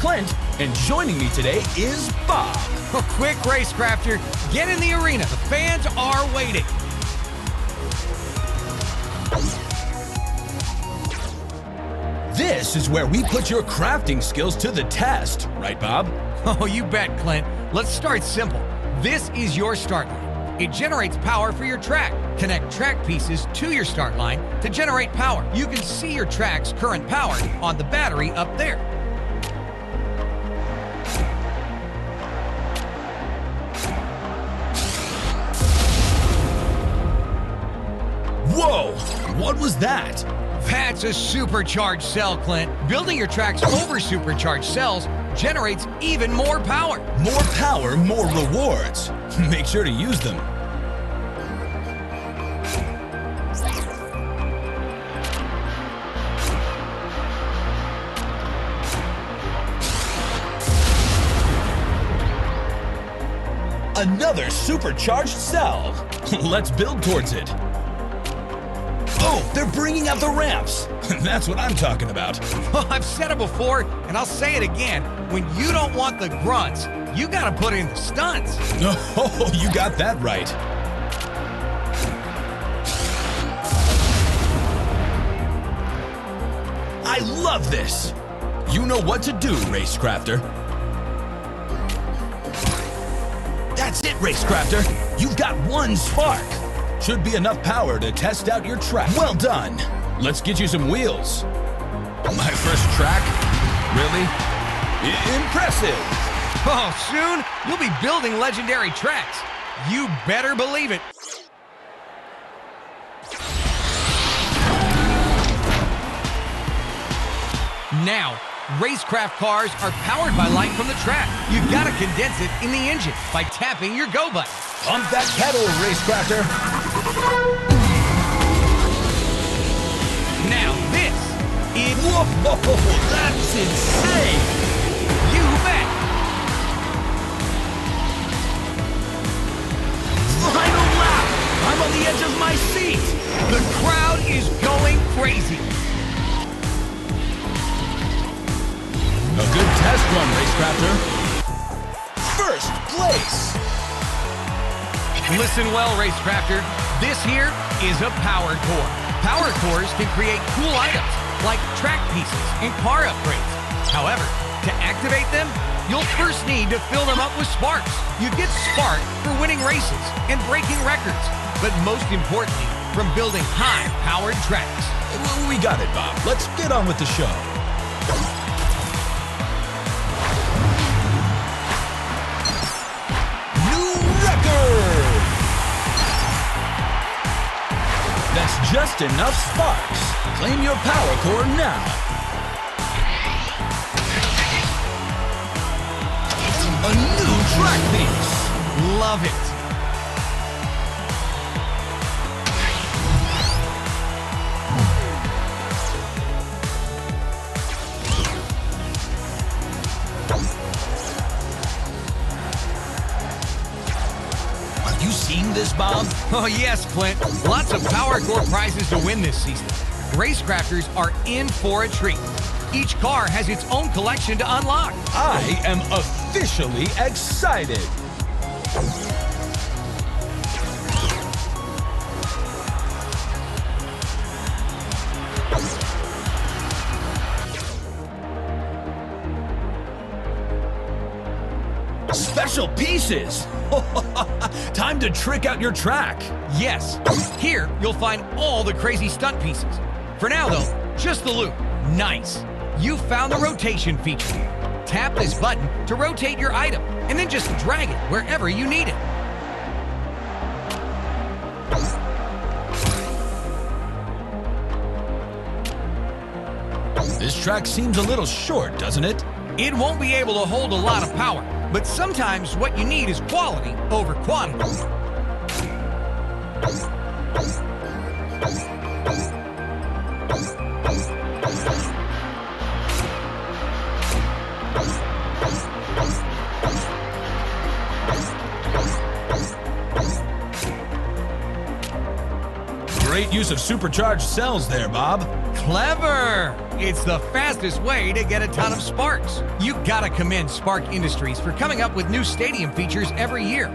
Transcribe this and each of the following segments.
Clint, and joining me today is Bob. Oh, quick, Racecrafter, get in the arena. The fans are waiting. This is where we put your crafting skills to the test, right, Bob? Oh, you bet, Clint. Let's start simple. This is your start line. It generates power for your track. Connect track pieces to your start line to generate power. You can see your track's current power on the battery up there. Whoa! What was that? That's a supercharged cell, Clint. Building your tracks over supercharged cells generates even more power. More power, more rewards. Make sure to use them. Another supercharged cell. Let's build towards it. Oh, they're bringing out the ramps. That's what I'm talking about. Well, I've said it before, and I'll say it again. When you don't want the grunts, you gotta put in the stunts. Oh, you got that right. I love this. You know what to do, Racecrafter. That's it, Racecrafter. You've got one spark. Should be enough power to test out your track. Well done. Let's get you some wheels. My first track? Really? Impressive. Oh, soon you'll be building legendary tracks. You better believe it. Now, Racecraft cars are powered by light from the track. You've got to condense it in the engine by tapping your go button. Pump that pedal, Racecrafter. Now this is... Whoa, that's insane! You bet! Final lap! I'm on the edge of my seat! The crowd is going crazy. A good test run, Racecrafter. First place! Listen well, Racecrafter. This here is a power core. Power cores can create cool items like track pieces and car upgrades. However, to activate them, you'll first need to fill them up with sparks. You get spark for winning races and breaking records, but most importantly, from building high-powered tracks. We got it, Bob. Let's get on with the show. That's just enough sparks. Claim your power core now. A new track piece. Love it. Are you seeing this, Bob? Oh yes, Clint. Lots of power core prizes to win this season. Racecrafters are in for a treat. Each car has its own collection to unlock. I am officially excited. Special pieces! Time to trick out your track. Yes, here you'll find all the crazy stunt pieces. For now though, just the loop. Nice. You found the rotation feature. Tap this button to rotate your item, and then just drag it wherever you need it. This track seems a little short, doesn't it? It won't be able to hold a lot of power, but sometimes what you need is quality over quantity. Great use of supercharged cells there, Bob. Clever! It's the fastest way to get a ton of sparks. You gotta commend Spark Industries for coming up with new stadium features every year.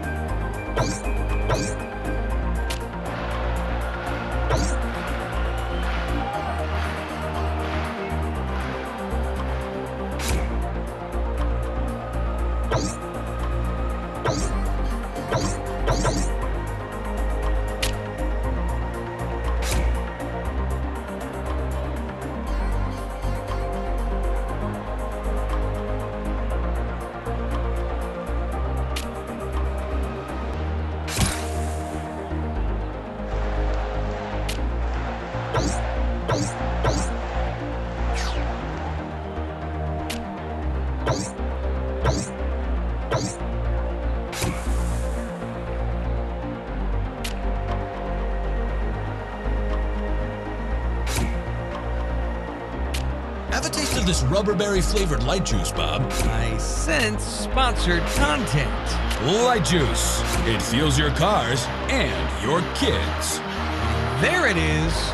Have a taste of this rubberberry flavored light juice, Bob. I sense sponsored content. Light juice. It fuels your cars and your kids. There it is.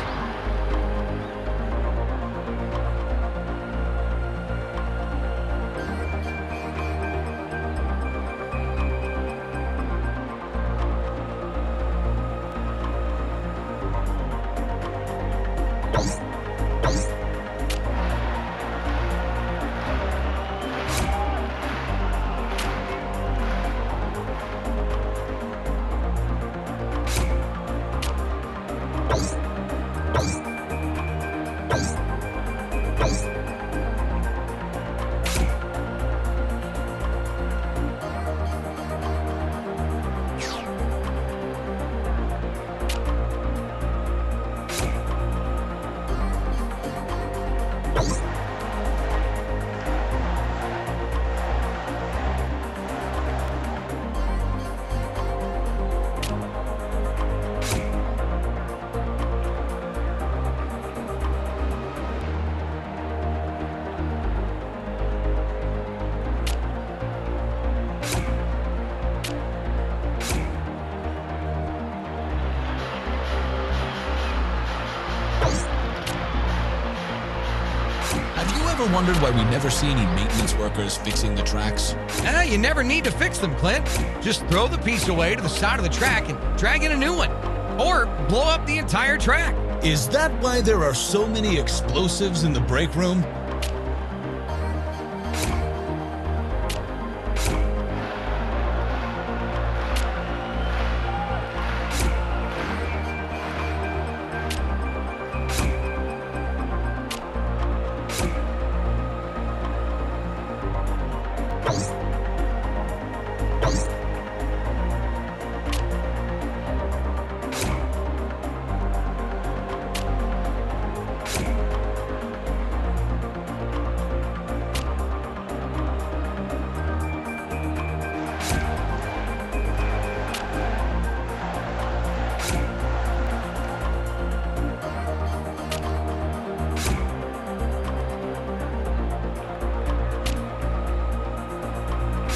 Ever wondered why we never see any maintenance workers fixing the tracks? You never need to fix them, Clint. Just throw the piece away to the side of the track and drag in a new one. Or blow up the entire track. Is that why there are so many explosives in the break room?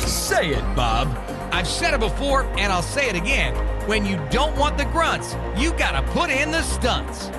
Say it, Bob. I've said it before, and I'll say it again. When you don't want the grunts, you gotta put in the stunts.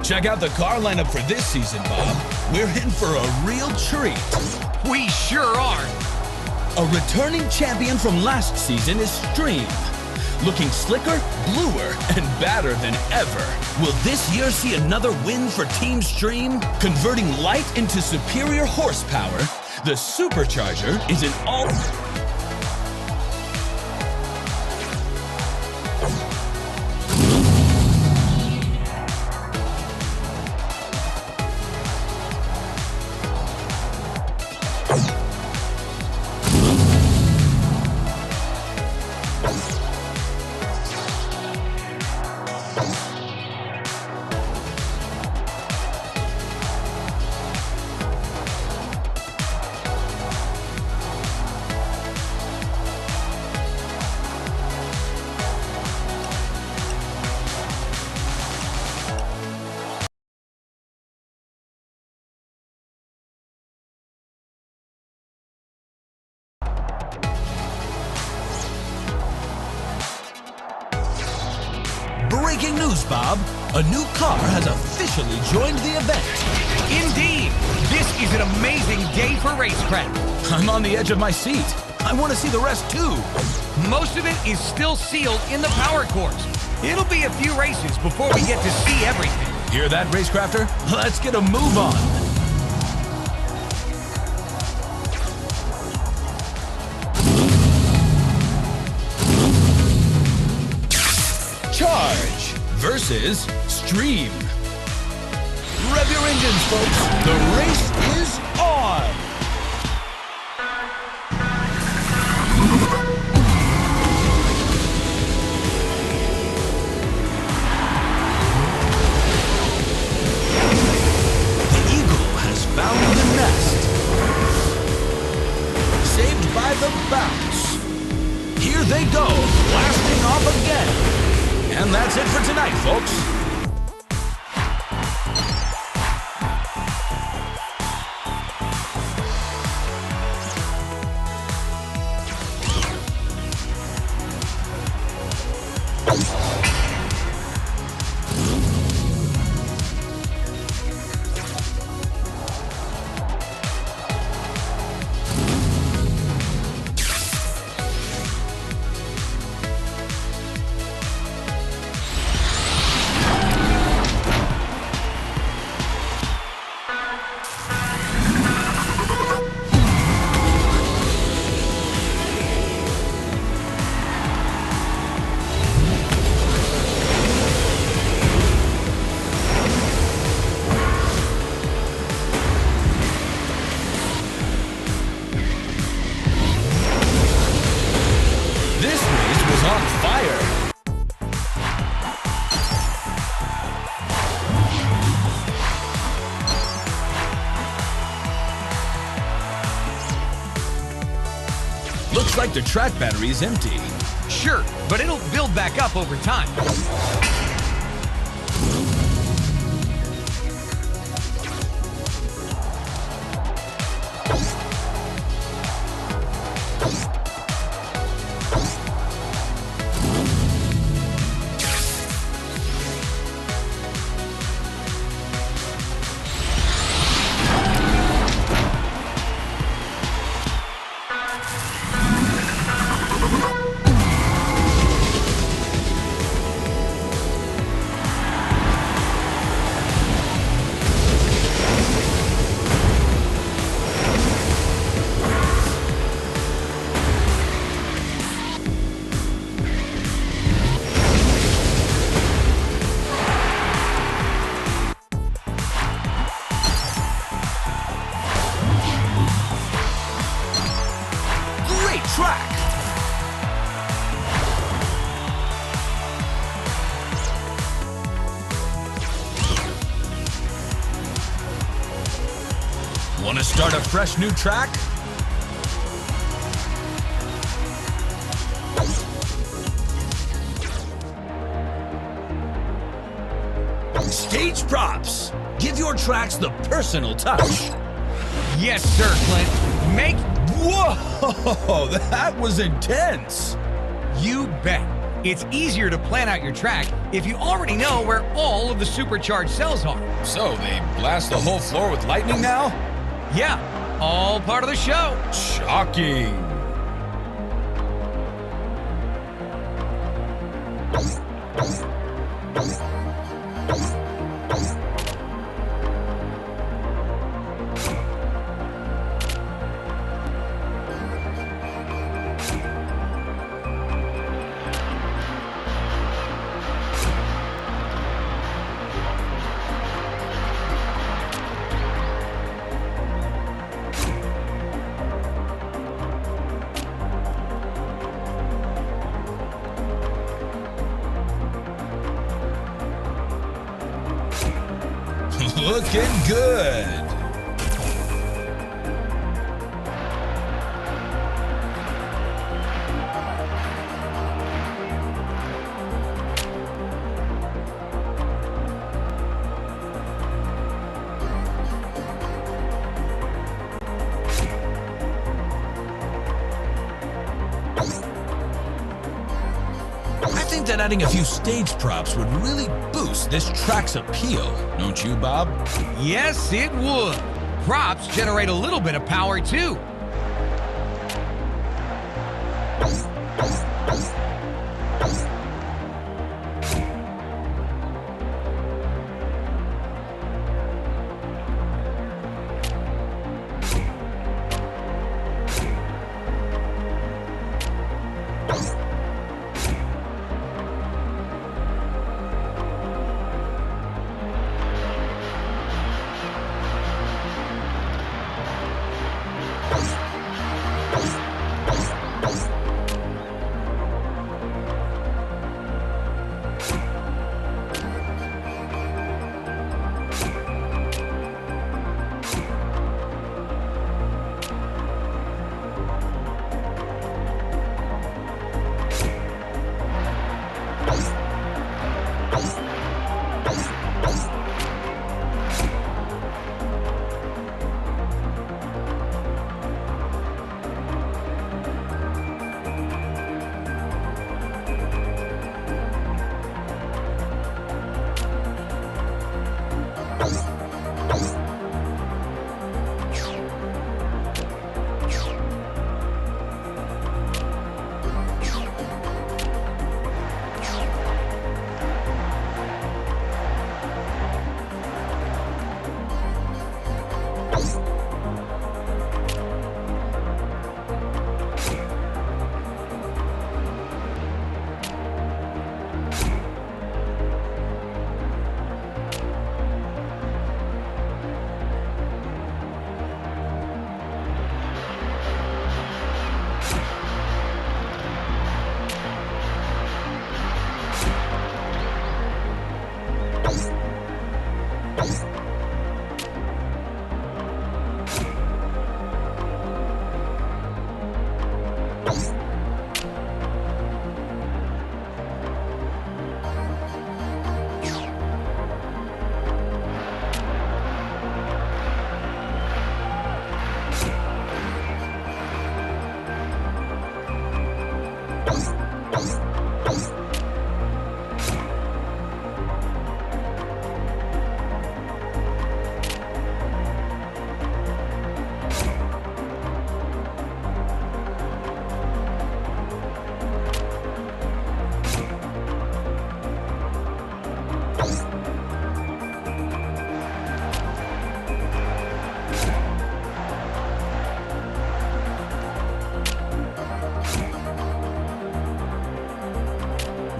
Check out the car lineup for this season, Bob. We're in for a real treat. We sure are. A returning champion from last season is Stream. Looking slicker, bluer, and badder than ever. Will this year see another win for Team Stream? Converting light into superior horsepower, the Supercharger is an all... Breaking news, Bob. A new car has officially joined the event. Indeed! This is an amazing day for Racecraft. I'm on the edge of my seat. I want to see the rest too. Most of it is still sealed in the power course. It'll be a few races before we get to see everything. Hear that, Racecrafter? Let's get a move on. Charge versus Stream. Rev your engines, folks. The race is on. The Eagle has found the nest. Saved by the bounce. Here they go, blasting off again. And that's it for tonight, folks. Looks like the track battery is empty. Sure, but it'll build back up over time. Track. Want to start a fresh new track? Stage props. Give your tracks the personal touch. Yes, sir, Clint. Make... Whoa, that was intense. You bet. It's easier to plan out your track if you already know where all of the supercharged cells are. So they blast the whole floor with lightning now? Yeah, all part of the show. Shocking. Looking good. think that adding a few stage props would really boost this track's appeal, don't you, Bob? Yes, it would. Props generate a little bit of power, too.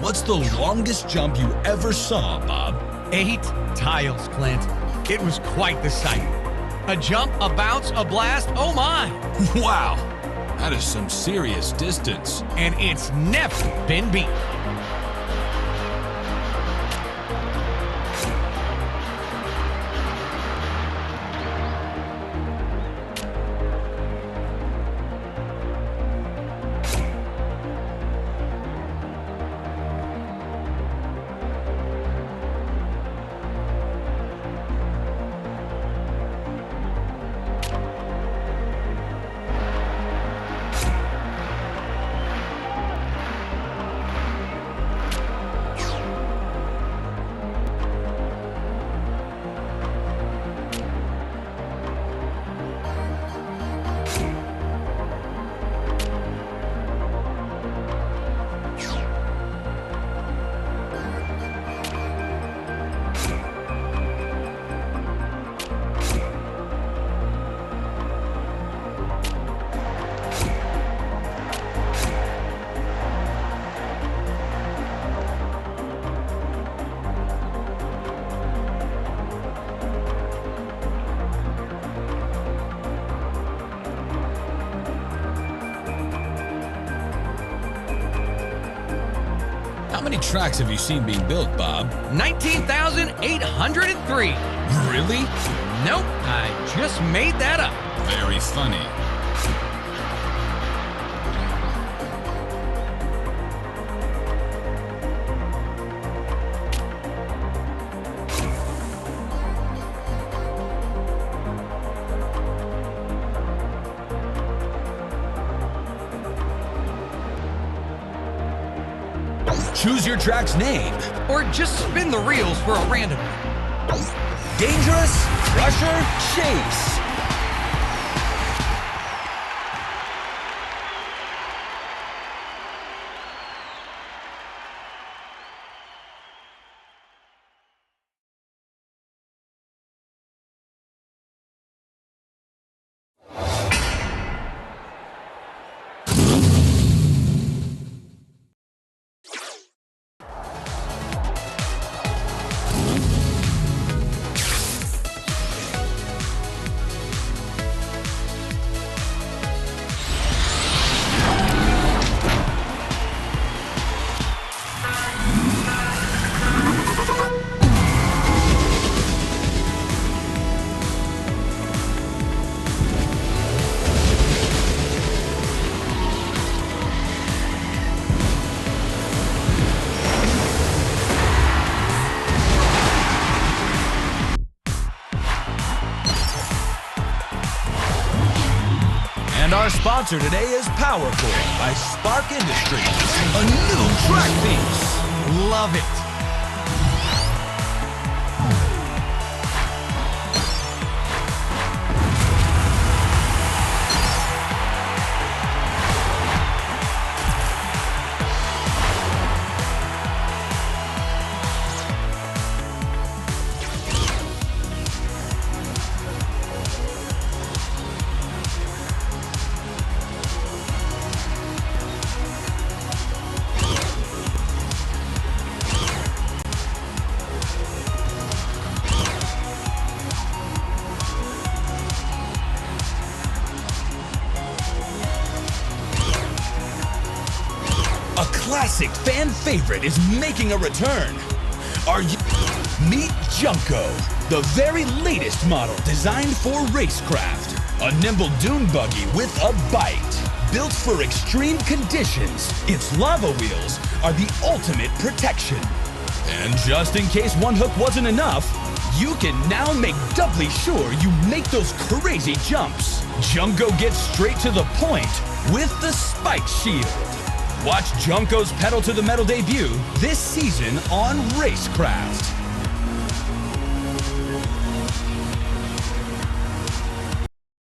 What's the longest jump you ever saw, Bob? 8 tiles, Clint. It was quite the sight. A jump, a bounce, a blast, oh my! Wow, that is some serious distance. And it's never been beat. How many tracks have you seen being built, Bob? 19,803. Really? Nope, I just made that up. Very funny. Choose your track's name. Or just spin the reels for a random one. Dangerous, Crusher, Chase. And our sponsor today is PowerCore by Spark Industries, a new track piece. Love it. A classic fan favorite is making a return. Meet Junko, the very latest model designed for Racecraft. A nimble dune buggy with a bite. Built for extreme conditions, its lava wheels are the ultimate protection. And just in case one hook wasn't enough, you can now make doubly sure you make those crazy jumps. Junko gets straight to the point with the Spike Shield. Watch Junko's Pedal to the Metal debut this season on Racecraft.